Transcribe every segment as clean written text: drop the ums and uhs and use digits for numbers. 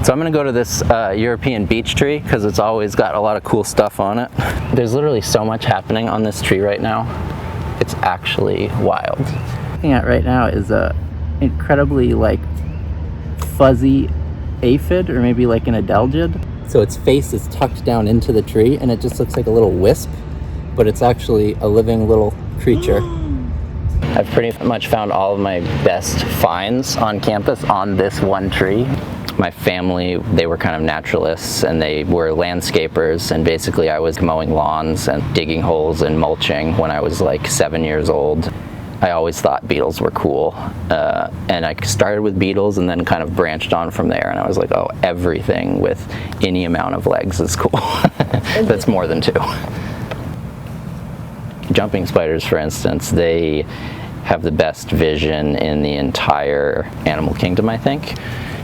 So I'm gonna go to this European beech tree because it's always got a lot of cool stuff on it. There's literally so much happening on this tree right now. It's actually wild. Looking at right now is a incredibly like fuzzy aphid, or maybe like an adelgid. So its face is tucked down into the tree and it just looks like a little wisp, but it's actually a living little creature. I've pretty much found all of my best finds on campus on this one tree. My family, they were kind of naturalists and they were landscapers, and basically I was mowing lawns and digging holes and mulching when I was like 7 years old. I always thought beetles were cool, and I started with beetles and then kind of branched on from there, and I was like, oh, everything with any amount of legs is cool. That's more than 2. Jumping spiders, for instance, they have the best vision in the entire animal kingdom, I think.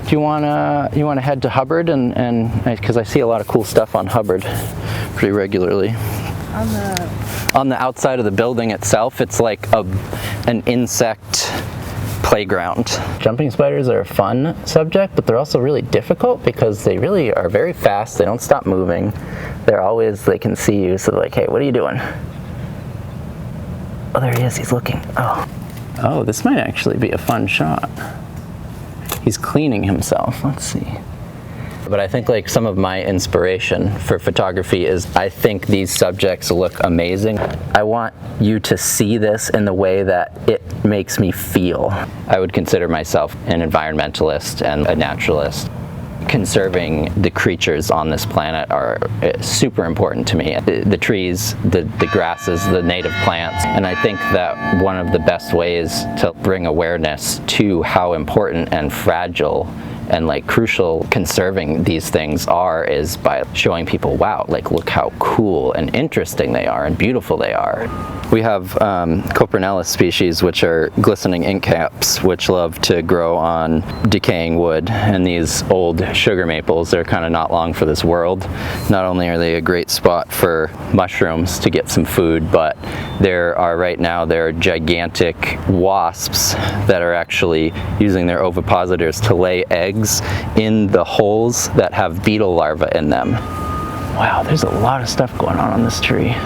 Do you wanna head to Hubbard, and because I see a lot of cool stuff on Hubbard pretty regularly. On the outside of the building itself, it's like an insect playground. Jumping spiders are a fun subject, but they're also really difficult because they really are very fast. They don't stop moving. They can see you, so they're like, hey, what are you doing? Oh, there he is, he's looking. Oh, this might actually be a fun shot. He's cleaning himself, let's see. But I think like some of my inspiration for photography is I think these subjects look amazing. I want you to see this in the way that it makes me feel. I would consider myself an environmentalist and a naturalist. Conserving the creatures on this planet are super important to me. The trees, the grasses, the native plants. And I think that one of the best ways to bring awareness to how important and fragile and like crucial conserving these things are is by showing people, wow, like look how cool and interesting they are and beautiful they are. We have Copernellus species, which are glistening ink caps, which love to grow on decaying wood. And these old sugar maples, they're kind of not long for this world. Not only are they a great spot for mushrooms to get some food, but there are gigantic wasps that are actually using their ovipositors to lay eggs in the holes that have beetle larvae in them. Wow, there's a lot of stuff going on this tree.